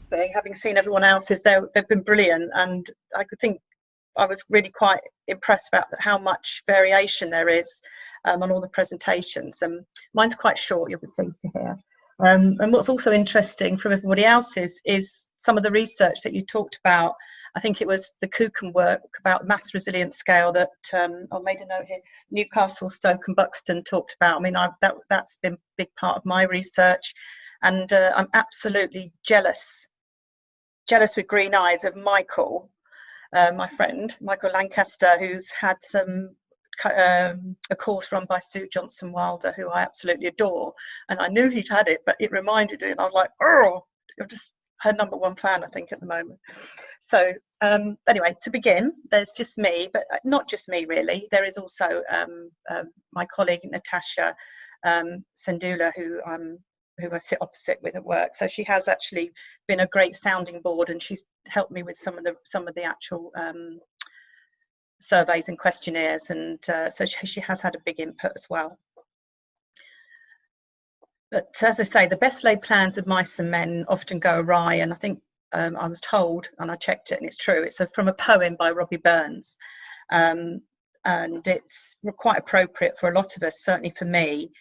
thing, having seen everyone else's, they've been brilliant, and I was really quite impressed about how much variation there is on all the presentations. Mine's quite short, you'll be pleased to hear. And what's also interesting from everybody else's is some of the research that you talked about. I think it was the Cookham work about maths resilience scale that I made a note here. Newcastle, Stoke and Buxton talked about. I mean, that's been a big part of my research, and I'm absolutely jealous with green eyes of Michael, my friend Michael Lancaster, who's had a course run by Sue Johnson Wilder, who I absolutely adore, and I knew he'd had it, but it reminded me, and I was like, oh, you're just her #1 fan, I think, at the moment. So anyway, to begin, there's just me, but not just me really. There is also my colleague Natasha Sendula, who I sit opposite with at work. So she has actually been a great sounding board, and she's helped me with some of the actual surveys and questionnaires, and so she has had a big input as well. But as I say, the best laid plans of mice and men often go awry, and I think I was told, and I checked it and it's true, it's from a poem by Robbie Burns, and it's quite appropriate for a lot of us, certainly for me,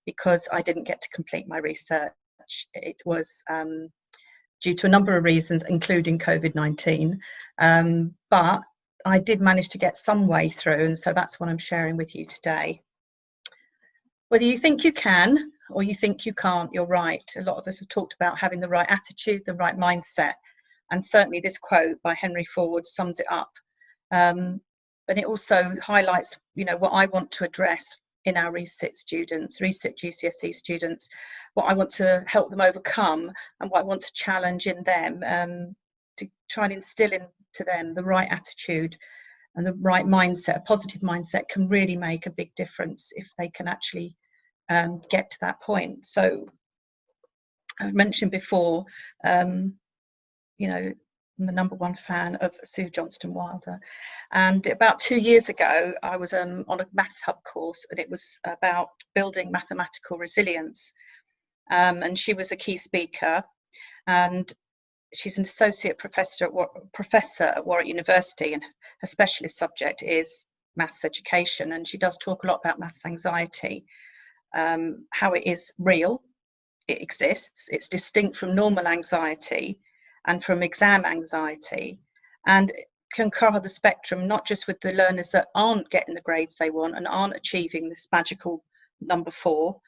because I didn't get to complete my research. It was due to a number of reasons, including COVID-19, but I did manage to get some way through, and so that's what I'm sharing with you today. Whether you think you can or you think you can't, you're right. A lot of us have talked about having the right attitude, the right mindset, and certainly this quote by Henry Ford sums it up. And it also highlights, what I want to address in our resit GCSE students, what I want to help them overcome, and what I want to challenge in them, to try and instill into them the right attitude and the right mindset. A positive mindset can really make a big difference if they can actually get to that point. So I mentioned before, I'm the #1 fan of Sue Johnston Wilder, and about 2 years ago I was on a Maths Hub course, and it was about building mathematical resilience, and she was a key speaker, and she's an associate professor at Warwick University, and her specialist subject is maths education, and she does talk a lot about maths anxiety, how it is real, it exists, it's distinct from normal anxiety and from exam anxiety, and it can cover the spectrum, not just with the learners that aren't getting the grades they want and aren't achieving this magical #4,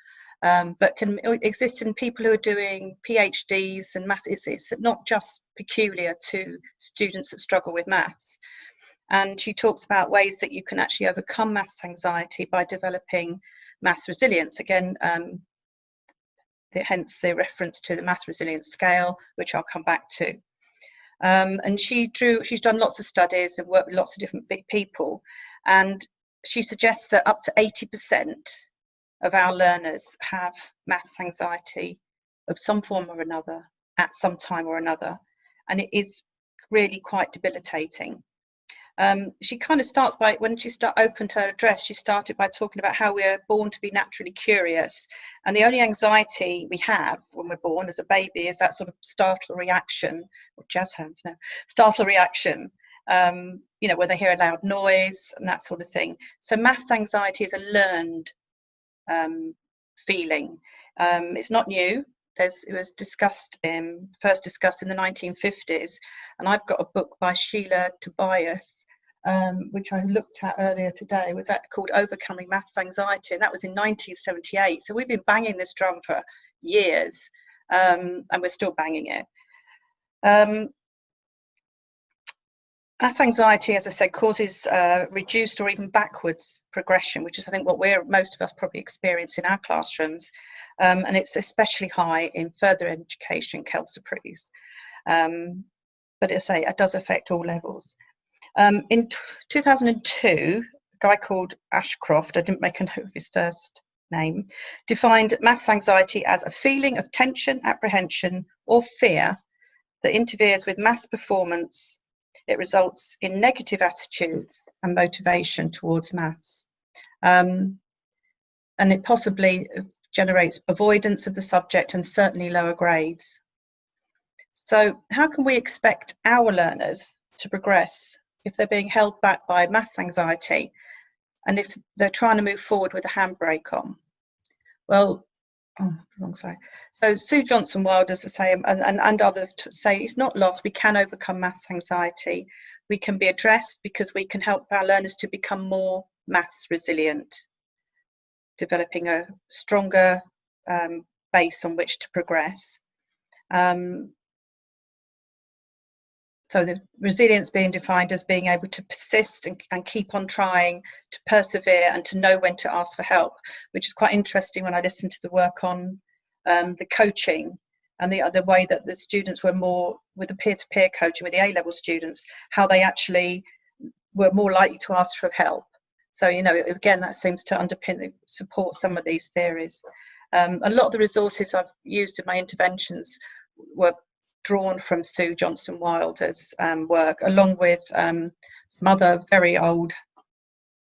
but can exist in people who are doing PhDs and maths. It's not just peculiar to students that struggle with maths. And she talks about ways that you can actually overcome maths anxiety by developing maths resilience. Again, hence the reference to the maths resilience scale, which I'll come back to. And she's done lots of studies and worked with lots of different big people, and she suggests that up to 80% of our learners have maths anxiety of some form or another at some time or another, and it is really quite debilitating. She kind of starts by, when she opened her address, she started by talking about how we're born to be naturally curious, and the only anxiety we have when we're born as a baby is that sort of startle reaction, or jazz hands now, startle reaction, where they hear a loud noise and that sort of thing. So maths anxiety is a learned feeling. It's not new. It was first discussed in the 1950s, and I've got a book by Sheila Tobias, which I looked at earlier today, was that called Overcoming Maths Anxiety, and that was in 1978. So we've been banging this drum for years, and we're still banging it. Maths anxiety, as I said, causes reduced or even backwards progression, which is, I think, what most of us probably experience in our classrooms, and it's especially high in further education, Kelsey-Prees. But as I say, it does affect all levels. In 2002, a guy called Ashcroft, I didn't make a note of his first name, defined maths anxiety as a feeling of tension, apprehension, or fear that interferes with maths performance. It results in negative attitudes and motivation towards maths. And it possibly generates avoidance of the subject and certainly lower grades. So how can we expect our learners to progress if they're being held back by maths anxiety and if they're trying to move forward with a handbrake on? Well, wrong side. So Sue Johnson Wilder, as I say, and others say it's not lost. We can overcome maths anxiety. We can be addressed because we can help our learners to become more maths resilient, developing a stronger base on which to progress. So the resilience being defined as being able to persist and keep on trying, to persevere and to know when to ask for help, which is quite interesting when I listened to the work on the coaching and the way that the students were more with the peer-to-peer coaching with the A-level students, how they actually were more likely to ask for help. So, you know, again, that seems to underpin, support some of these theories. A lot of the resources I've used in my interventions were drawn from Sue Johnson Wilder's work, along with some other very old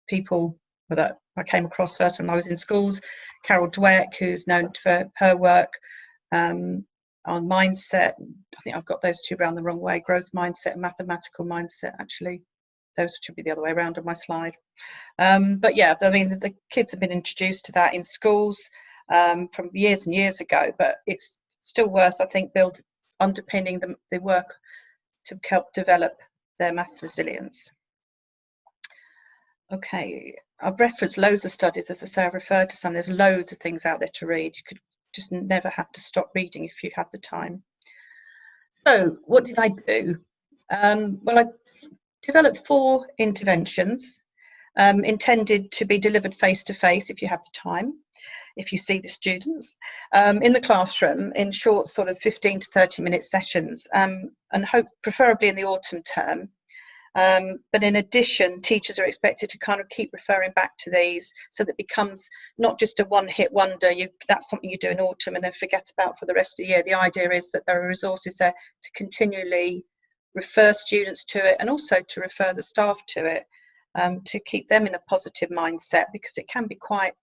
people that I came across first when I was in schools. Carol Dweck, who's known for her work on mindset. I think I've got those two around the wrong way, growth mindset and mathematical mindset, actually. Those should be the other way around on my slide. But yeah, I mean, the kids have been introduced to that in schools from years and years ago, but it's still worth, I think, underpinning the work to help develop their maths resilience. Okay, I've referenced loads of studies, as I say, I've referred to some. There's loads of things out there to read. You could just never have to stop reading if you had the time. So what did I do? Well, I developed 4 interventions intended to be delivered face-to-face if you have the time, if you see the students, in the classroom in short sort of 15 to 30 minute sessions, and preferably in the autumn term. But in addition, teachers are expected to kind of keep referring back to these so that it becomes not just a one-hit wonder. That's something you do in autumn and then forget about for the rest of the year. The idea is that there are resources there to continually refer students to it and also to refer the staff to it, to keep them in a positive mindset, because it can be quite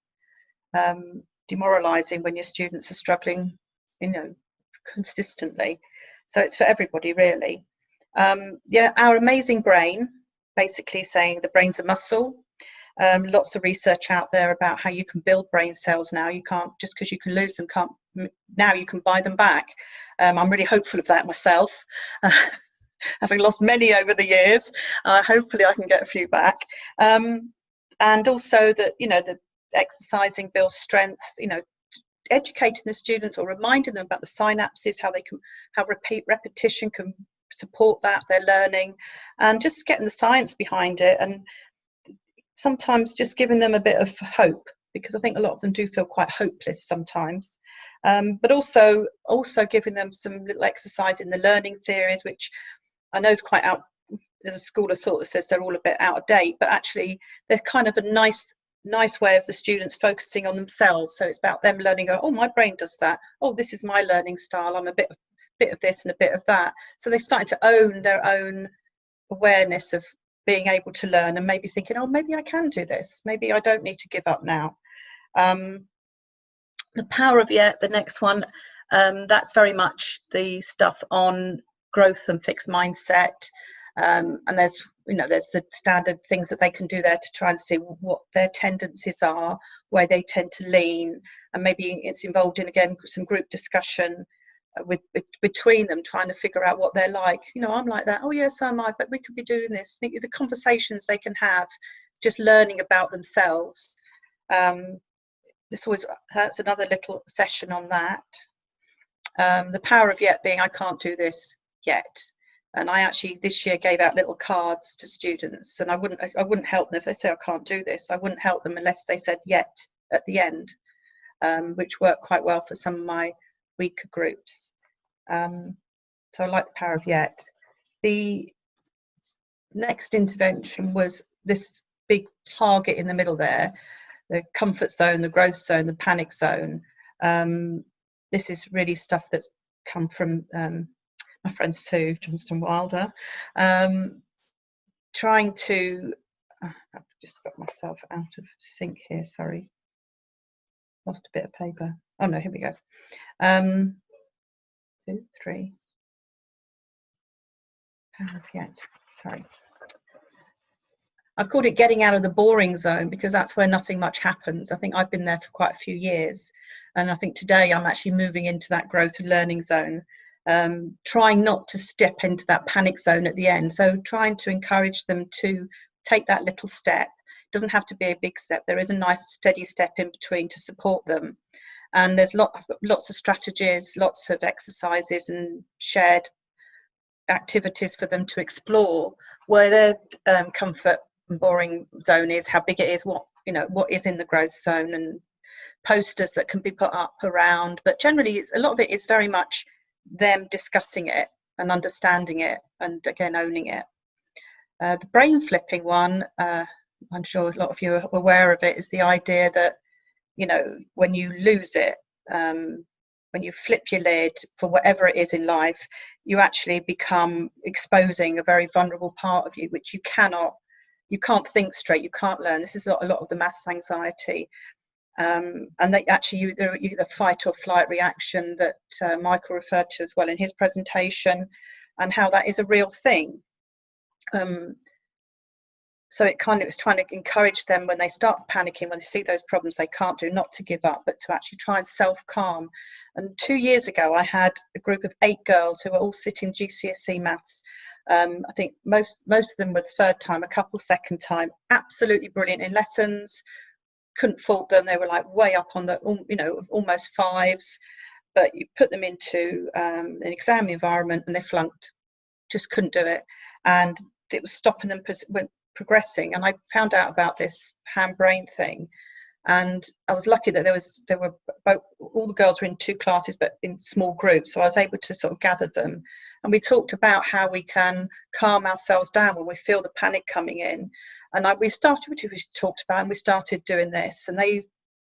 demoralizing when your students are struggling, you know, consistently. So it's for everybody, really. Yeah, Our Amazing Brain, basically saying the brain's a muscle. Lots of research out there about how you can build brain cells now. You can't, just because you can lose them, now you can buy them back. I'm really hopeful of that myself. Having lost many over the years, hopefully I can get a few back. And also that, you know, the exercising builds strength, you know, educating the students or reminding them about the synapses, how repetition can support that, their learning, and just getting the science behind it, and sometimes just giving them a bit of hope, because I think a lot of them do feel quite hopeless sometimes. But also giving them some little exercise in the learning theories, which I know is quite out. There's a school of thought that says they're all a bit out of date, but actually they're kind of a nice way of the students focusing on themselves. So it's about them learning, oh, my brain does that. Oh, this is my learning style. I'm a bit of this and a bit of that. So they're starting to own their own awareness of being able to learn and maybe thinking, oh, maybe I can do this. Maybe I don't need to give up now. The Power of Yet, the next one, that's very much the stuff on growth and fixed mindset. And there's the standard things that they can do there to try and see what their tendencies are, where they tend to lean, and maybe it's involved in, again, some group discussion between them, trying to figure out what they're like. You know, I'm like that. Oh yes, so am I. But we could be doing this. The conversations they can have, just learning about themselves. That's another little session on that. The Power of Yet being, I can't do this yet. And I actually this year gave out little cards to students, and I wouldn't help them if they say I can't do this. I wouldn't help them unless they said yet at the end, which worked quite well for some of my weaker groups. So I like the Power of Yet. The next intervention was this big target in the middle there, the comfort zone, the growth zone, the panic zone. This is really stuff that's come from my friend Sue Johnson Wilder, trying to, I've just got myself out of sync here, sorry. Lost a bit of paper. Oh no, here we go. 2, 3. yet. Sorry. I've called it getting out of the boring zone, because that's where nothing much happens. I think I've been there for quite a few years, and I think today I'm actually moving into that growth and learning zone, trying not to step into that panic zone at the end. So trying to encourage them to take that little step. It doesn't have to be a big step. There is a nice steady step in between to support them. And there's lots of strategies, lots of exercises and shared activities for them to explore where their comfort and boring zone is, how big it is, what is in the growth zone, and posters that can be put up around. But generally a lot of it is very much them discussing it and understanding it, and again owning it. The brain flipping one, I'm sure a lot of you are aware of it, is the idea that when you lose it, when you flip your lid for whatever it is in life, you actually become exposing a very vulnerable part of you, which you can't think straight, you can't learn. This is a lot of the maths anxiety, and they actually the fight or flight reaction that Michael referred to as well in his presentation, and how that is a real thing. So it kind of was trying to encourage them, when they start panicking, when they see those problems they can't do, not to give up, but to actually try and self-calm. And 2 years ago, I had a group of 8 girls who were all sitting GCSE maths. I think most of them were third time, a couple second time, absolutely brilliant in lessons. Couldn't fault them. They were like way up on the, almost 5s, but you put them into an exam environment and they flunked, just couldn't do it. And it was stopping them progressing. And I found out about this hand-brain thing, and I was lucky that there were both, all the girls were in 2 classes but in small groups, so I was able to sort of gather them, and we talked about how we can calm ourselves down when we feel the panic coming in. And we talked about, and we started doing this, and they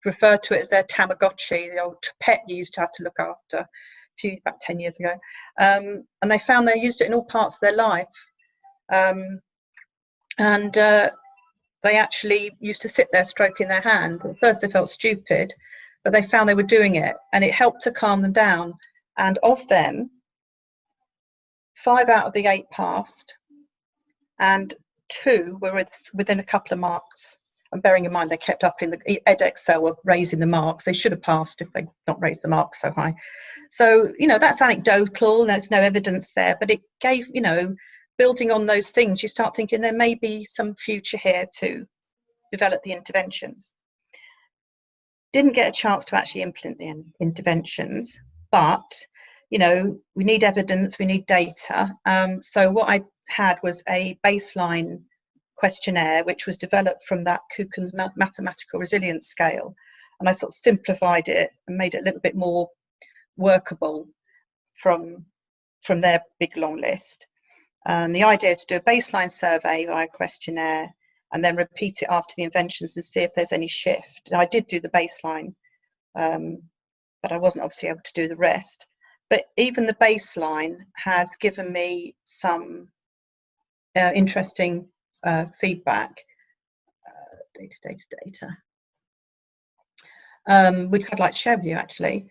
referred to it as their Tamagotchi, the old pet you used to have to look after about 10 years ago, and they found they used it in all parts of their life. And they actually used to sit there stroking their hand. At first they felt stupid, but they found they were doing it, and it helped to calm them down. And of them, 5 out of the 8 passed, and 2 were within a couple of marks. And bearing in mind they kept up in the edXL, were raising the marks. They should have passed if they'd not raised the marks so high. So that's anecdotal, there's no evidence there, but it gave, building on those things, you start thinking there may be some future here to develop the interventions. Didn't get a chance to actually implement the interventions, but we need evidence, we need data. So what I had was a baseline questionnaire, which was developed from that Kuchen's mathematical resilience scale, and I sort of simplified it and made it a little bit more workable from their big long list. The idea is to do a baseline survey via questionnaire and then repeat it after the interventions and see if there's any shift. And I did do the baseline, but I wasn't obviously able to do the rest. But even the baseline has given me some interesting feedback, data, which I'd like to share with you actually.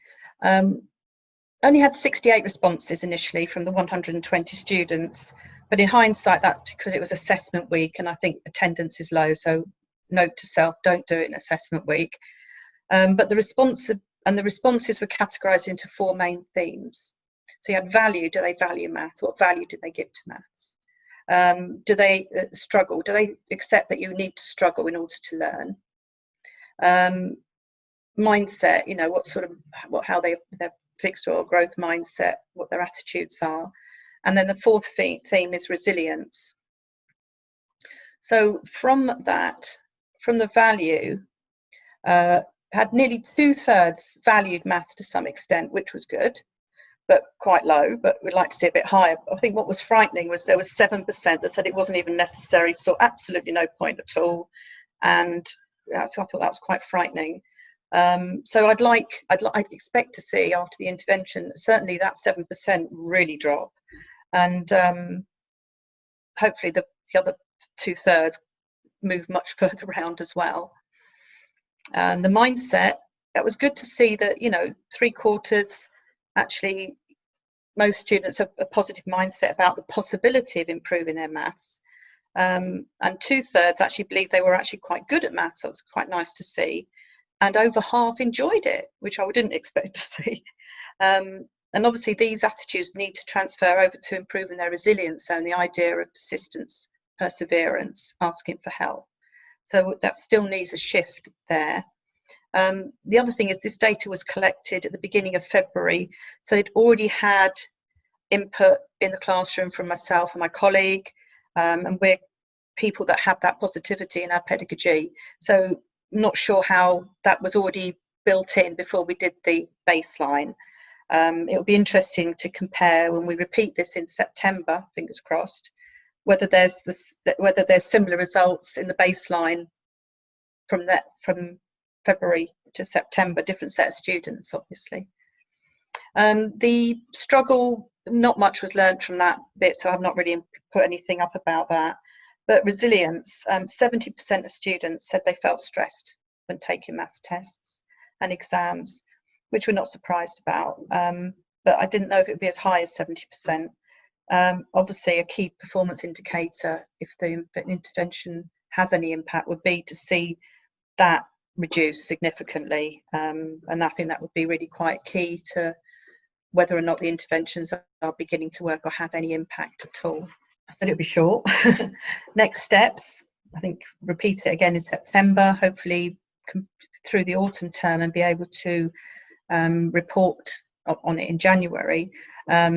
Only had 68 responses initially from the 120 students, but in hindsight, that's because it was assessment week, and I think attendance is low, so note to self, don't do it in assessment week. But the responses were categorised into 4 main themes. So you had value. Do they value maths? What value do they give to maths? Do they struggle? Do they accept that you need to struggle in order to learn? Mindset, how they're fixed or growth mindset, what their attitudes are. And then the 4th theme is resilience. So from the value, had nearly 2/3 valued maths to some extent, which was good, but quite low, but we'd like to see a bit higher. I think what was frightening was there was 7% that said it wasn't even necessary, saw absolutely no point at all. And so I thought that was quite frightening. So I'd expect to see after the intervention, certainly that 7% really drop, and hopefully the other 2/3 move much further around as well. And the mindset, that was good to see that 3/4 actually most students have a positive mindset about the possibility of improving their maths. And 2/3 actually believed they were actually quite good at maths. That was quite nice to see. And over half enjoyed it, which I didn't expect to see. And obviously these attitudes need to transfer over to improving their resilience, and the idea of persistence, perseverance, asking for help. So that still needs a shift there. The other thing is this data was collected at the beginning of February, so they'd already had input in the classroom from myself and my colleague, and we're people that have that positivity in our pedagogy. So I'm not sure how that was already built in before we did the baseline. It'll be interesting to compare when we repeat this in September, fingers crossed, whether there's similar results in the baseline from February to September, different set of students, obviously. The struggle, not much was learned from that bit, so I've not really put anything up about that. But resilience, 70% of students said they felt stressed when taking maths tests and exams, which we're not surprised about. But I didn't know if it would be as high as 70%. Obviously, a key performance indicator, if the intervention has any impact, would be to see that reduce significantly. And I think that would be really quite key to whether or not the interventions are beginning to work or have any impact at all. I said it would be short. Next steps, I think repeat it again in September, hopefully through the autumn term, and be able to report on it in January. A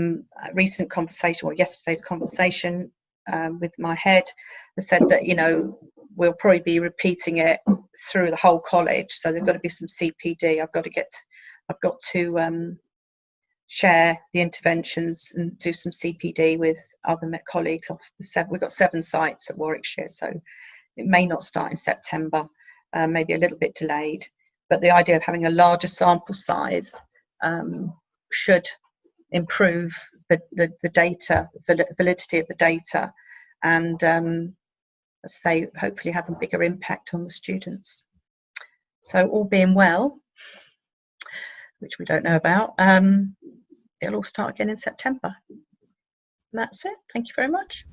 recent conversation, or yesterday's conversation with my head, has said that, you know, we'll probably be repeating it through the whole college. So there's got to be some CPD. I've got to share the interventions and do some CPD with other colleagues off the we've got 7 sites at Warwickshire, so it may not start in September, maybe a little bit delayed. But the idea of having a larger sample size should improve the data, validity of the data, and as I say, hopefully have a bigger impact on the students. So all being well, which we don't know about, it'll all start again in September. And that's it. Thank you very much.